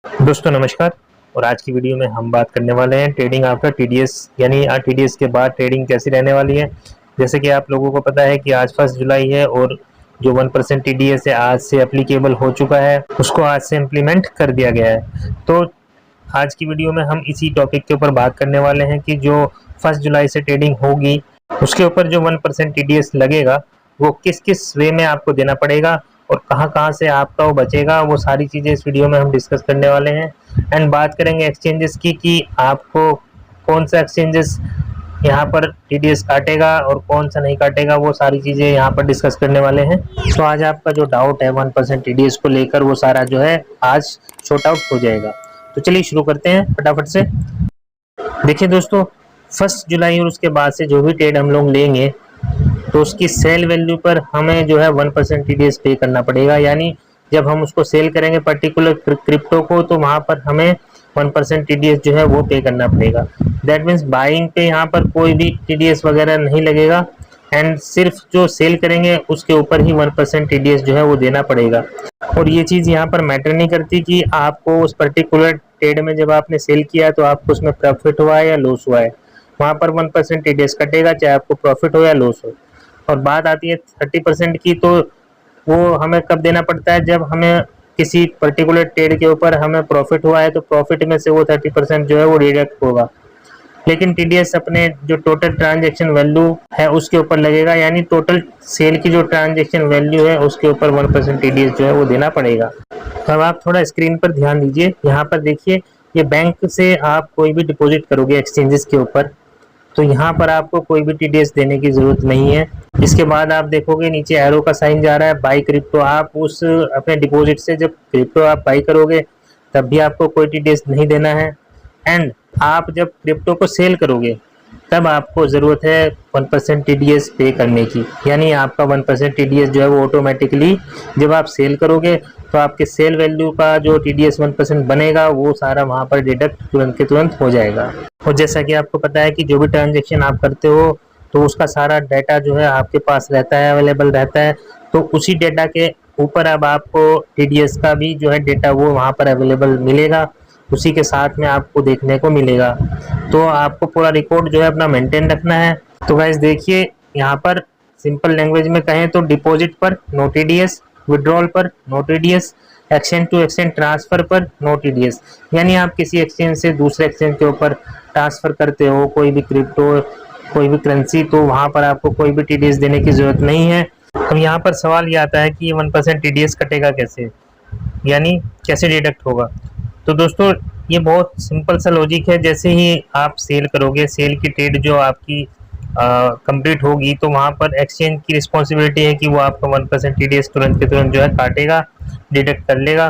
दोस्तों नमस्कार। और आज की वीडियो में हम बात करने वाले हैं ट्रेडिंग आफ्टर टीडीएस, यानी टीडीएस के बाद ट्रेडिंग कैसी रहने वाली है। जैसे कि आप लोगों को पता है कि आज 1 जुलाई है और जो 1% टीडीएस है आज से एप्लीकेबल हो चुका है, उसको आज से इम्प्लीमेंट कर दिया गया है। तो आज की वीडियो में हम इसी टॉपिक के ऊपर बात करने वाले हैं कि जो 1 जुलाई से ट्रेडिंग होगी उसके ऊपर जो 1% टीडीएस लगेगा वो किस किस वे में आपको देना पड़ेगा और कहाँ कहाँ से आपका वो बचेगा, वो सारी चीज़ें इस वीडियो में हम डिस्कस करने वाले हैं। एंड बात करेंगे एक्सचेंजेस की कि आपको कौन सा एक्सचेंजेस यहाँ पर टीडीएस काटेगा और कौन सा नहीं काटेगा, वो सारी चीज़ें यहाँ पर डिस्कस करने वाले हैं। तो आज आपका जो डाउट है 1% टीडीएस को लेकर वो सारा जो है आज शॉर्ट आउट हो जाएगा। तो चलिए शुरू करते हैं फटाफट से। देखिए दोस्तों, 1 जुलाई और उसके बाद से जो भी ट्रेड हम लोग लेंगे तो उसकी सेल वैल्यू पर हमें जो है 1% टीडीएस पे करना पड़ेगा। यानी जब हम उसको सेल करेंगे पर्टिकुलर क्रिप्टो को तो वहाँ पर हमें 1% टीडीएस जो है वो पे करना पड़ेगा। दैट मीन्स बाइंग पे यहाँ पर कोई भी टीडीएस वगैरह नहीं लगेगा एंड सिर्फ जो सेल करेंगे उसके ऊपर ही 1% टीडीएस जो है वो देना पड़ेगा। और ये चीज़ यहाँ पर मैटर नहीं करती कि आपको उस पर्टिकुलर ट्रेड में जब आपने सेल किया तो आपको उसमें प्रॉफिट हुआ है या लॉस हुआ है, वहाँ पर 1% टीडीएस कटेगा चाहे आपको प्रॉफिट हो या लॉस हो। और बात आती है 30% की, तो वो हमें कब देना पड़ता है, जब हमें किसी पर्टिकुलर ट्रेड के ऊपर हमें प्रॉफिट हुआ है तो प्रॉफिट में से वो 30% जो है वो डिडक्ट होगा। लेकिन टीडीएस अपने जो टोटल ट्रांजैक्शन वैल्यू है उसके ऊपर लगेगा, यानी टोटल सेल की जो ट्रांजैक्शन वैल्यू है उसके ऊपर 1% टीडीएस जो है वो देना पड़ेगा। अब आप थोड़ा स्क्रीन पर ध्यान दीजिए, यहाँ पर देखिए ये बैंक से आप कोई भी डिपॉजिट करोगे एक्सचेंजेस के ऊपर तो यहाँ पर आपको कोई भी टीडीएस देने की जरूरत नहीं है। इसके बाद आप देखोगे नीचे एरो का साइन जा रहा है बाई क्रिप्टो। आप उस अपने डिपॉजिट से जब क्रिप्टो आप बाई करोगे तब भी आपको कोई टीडीएस नहीं देना है। एंड आप जब क्रिप्टो को सेल करोगे तब आपको ज़रूरत है 1% टीडीएस पे करने की। यानी आपका 1% टीडीएस जो है वो ऑटोमेटिकली जब आप सेल करोगे तो आपके सेल वैल्यू का जो टीडीएस 1% बनेगा वो सारा वहाँ पर डिडक्ट तुरंत के तुरंत हो जाएगा। और जैसा कि आपको पता है कि जो भी ट्रांजेक्शन आप करते हो तो उसका सारा डाटा जो है आपके पास रहता है, अवेलेबल रहता है। तो उसी डाटा के ऊपर अब आपको टीडीएस का भी जो है डाटा वो वहाँ पर अवेलेबल मिलेगा, उसी के साथ में आपको देखने को मिलेगा। तो आपको पूरा रिकॉर्ड जो है अपना मेंटेन रखना है। तो गाइस देखिए यहाँ पर सिंपल लैंग्वेज में कहें तो डिपॉजिट पर नो टीडीएस, विड्रॉल पर no TDS, exchange to exchange transfer पर नो टीडीएस। यानी आप किसी एक्सचेंज से दूसरे एक्सचेंज के ऊपर ट्रांसफर करते हो कोई भी क्रिप्टो, कोई भी करेंसी, तो वहाँ पर आपको कोई भी टीडीएस देने की जरूरत नहीं है। अब यहाँ पर सवाल ये आता है कि ये 1% टीडीएस कटेगा कैसे, यानी कैसे डिडक्ट होगा। तो दोस्तों ये बहुत सिंपल सा लॉजिक है। जैसे ही आप सेल करोगे, सेल की ट्रेड जो आपकी कंप्लीट होगी तो वहाँ पर एक्सचेंज की रिस्पॉन्सिबिलिटी है कि वो आपका 1% टीडीएस तुरंत के तुरंत जो है काटेगा, डिडक्ट कर लेगा।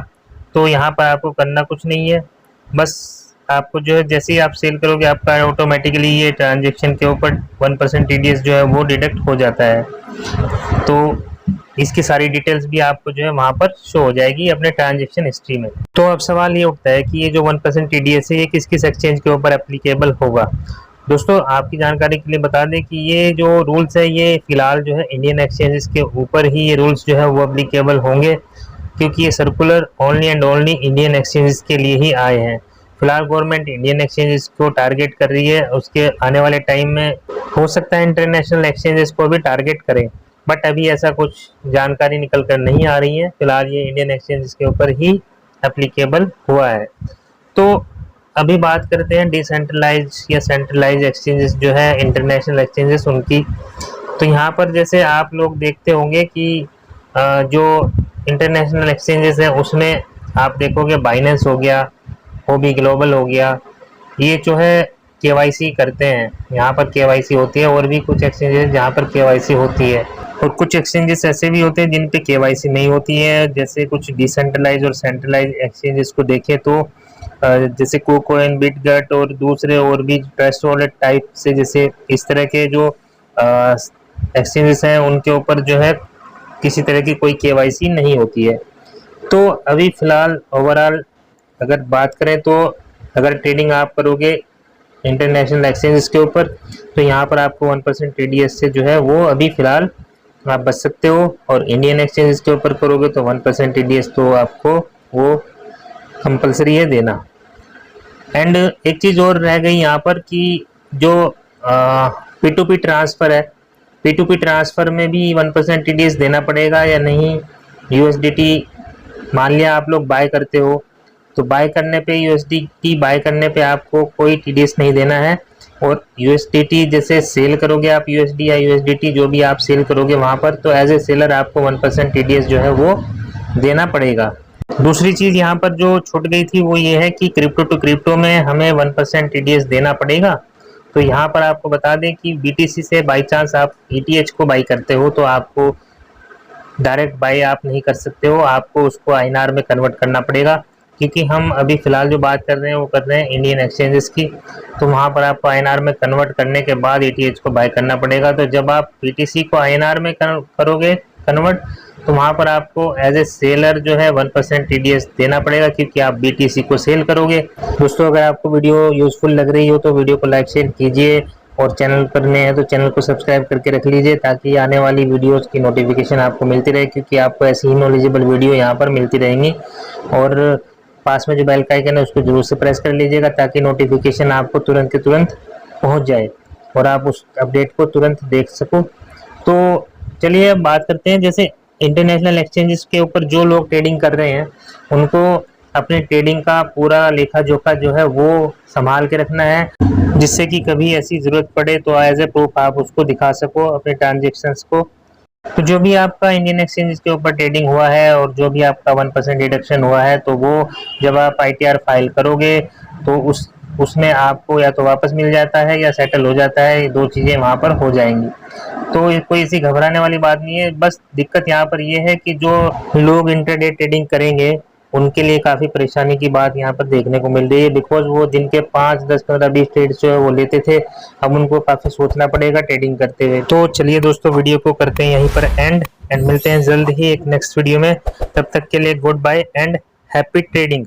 तो यहाँ पर आपको करना कुछ नहीं है, बस आपको जो है जैसे ही आप सेल करोगे आपका ऑटोमेटिकली ये ट्रांजेक्शन के ऊपर 1% टीडीएस जो है वो डिडक्ट हो जाता है। तो इसकी सारी डिटेल्स भी आपको जो है वहाँ पर शो हो जाएगी अपने ट्रांजेक्शन हिस्ट्री में। तो अब सवाल ये उठता है कि ये जो 1% टीडीएस है ये किस किस एक्सचेंज के ऊपर एप्लीकेबल होगा। दोस्तों आपकी जानकारी के लिए बता दें कि ये जो रूल्स है ये फिलहाल जो है इंडियन एक्सचेंजेस के ऊपर ही ये रूल्स जो है वो एप्लीकेबल होंगे, क्योंकि ये circular only and only Indian exchanges के लिए ही आए हैं। फिलहाल गवर्नमेंट इंडियन एक्सचेंजेस को टारगेट कर रही है, उसके आने वाले टाइम में हो सकता है इंटरनेशनल एक्सचेंजेस को भी टारगेट करें, बट अभी ऐसा कुछ जानकारी निकल कर नहीं आ रही है। फिलहाल ये इंडियन एक्सचेंजेस के ऊपर ही एप्लीकेबल हुआ है। तो अभी बात करते हैं डिसेंट्रलाइज या सेंट्रलाइज एक्सचेंजेस जो है इंटरनेशनल एक्सचेंजेस उनकी। तो यहाँ पर जैसे आप लोग देखते होंगे कि जो इंटरनेशनल एक्सचेंजेस है उसमें आप देखोगे बाइनेंस हो गया, ओबी ग्लोबल हो गया, ये जो है केवाईसी करते हैं, यहाँ पर केवाईसी होती है। और भी कुछ एक्सचेंजेस जहाँ पर केवाईसी होती है और कुछ एक्सचेंजेस ऐसे भी होते हैं जिन पे केवाईसी नहीं होती है। जैसे कुछ डिसेंट्रलाइज और सेंट्रलाइज एक्सचेंजेस को देखें तो जैसे कुकोइन, बिटगेट और दूसरे और भी ट्रस्ट वॉलेट टाइप से, जैसे इस तरह के जो एक्सचेंजेस हैं उनके ऊपर जो है किसी तरह की कोई केवाईसी नहीं होती है। तो अभी फ़िलहाल ओवरऑल अगर बात करें तो अगर ट्रेडिंग आप करोगे इंटरनेशनल एक्सचेंजेस के ऊपर तो यहाँ पर आपको 1% टीडीएस से जो है वो अभी फ़िलहाल आप बच सकते हो। और इंडियन एक्सचेंजेस के ऊपर करोगे तो 1% टीडीएस तो आपको वो कंपलसरी है देना। एंड एक चीज़ और रह गई यहाँ पर कि जो P2P ट्रांसफ़र है, P2P ट्रांसफ़र में भी 1% TDS देना पड़ेगा या नहीं। USDT मान लिया आप लोग बाय करते हो, तो बाय करने पे USDT बाय करने पे आपको कोई TDS नहीं देना है, और USDT जैसे सेल करोगे आप USD या USDT जो भी आप सेल करोगे वहाँ पर, तो एज ए सेलर आपको 1% TDS जो है वो देना पड़ेगा। दूसरी चीज़ यहाँ पर जो छूट गई थी वो ये है कि क्रिप्टो टू क्रिप्टो में हमें 1% TDS देना पड़ेगा। तो यहाँ पर आपको बता दें कि BTC से बाई चांस आप ETH को बाई करते हो तो आपको डायरेक्ट बाई आप नहीं कर सकते हो, आपको उसको INR में कन्वर्ट करना पड़ेगा, क्योंकि हम अभी फ़िलहाल जो बात कर रहे हैं वो कर रहे हैं इंडियन एक्सचेंजेस की। तो वहाँ पर आपको INR में कन्वर्ट करने के बाद ETH को बाय करना पड़ेगा। तो जब आप BTC को INR में करोगे कन्वर्ट, तो वहाँ पर आपको एज ए सेलर जो है 1% TDS देना पड़ेगा, क्योंकि आप BTC को सेल करोगे। दोस्तों, अगर आपको वीडियो यूज़फुल लग रही हो तो वीडियो को लाइक शेयर कीजिए, और चैनल पर नए हैं तो चैनल को सब्सक्राइब करके रख लीजिए, ताकि आने वाली वीडियोस की नोटिफिकेशन आपको मिलती रहे, क्योंकि आपको ऐसी ही नॉलेजेबल वीडियो यहाँ पर मिलती रहेंगी। और पास में जो बेल का आइकन है उसको जरूर से प्रेस कर लीजिएगा, ताकि नोटिफिकेशन आपको तुरंत के तुरंत पहुँच जाए और आप उस अपडेट को तुरंत देख सको। तो चलिए अब बात करते हैं, जैसे इंटरनेशनल एक्सचेंजेस के ऊपर जो लोग ट्रेडिंग कर रहे हैं उनको अपने ट्रेडिंग का पूरा लेखा जोखा जो है वो संभाल के रखना है, जिससे कि कभी ऐसी ज़रूरत पड़े तो एज ए प्रूफ आप उसको दिखा सको अपने ट्रांजेक्शन्स को। तो जो भी आपका इंडियन एक्सचेंज के ऊपर ट्रेडिंग हुआ है और जो भी आपका 1% डिडक्शन हुआ है, तो वो जब आप ITR फाइल करोगे तो उसमें आपको या तो वापस मिल जाता है या सेटल हो जाता है, ये दो चीज़ें वहाँ पर हो जाएंगी। तो कोई ऐसी घबराने वाली बात नहीं है। बस दिक्कत यहाँ पर ये है कि जो लोग इंट्राडे ट्रेडिंग करेंगे उनके लिए काफ़ी परेशानी की बात यहाँ पर देखने को मिल रही है, बिकॉज वो दिन के 5, 10, 15, 20 ट्रेड्स जो है वो लेते थे, अब उनको काफ़ी सोचना पड़ेगा ट्रेडिंग करते हुए। तो चलिए दोस्तों, वीडियो को करते हैं यहीं पर एंड मिलते हैं जल्द ही एक नेक्स्ट वीडियो में। तब तक के लिए good bye and happy trading.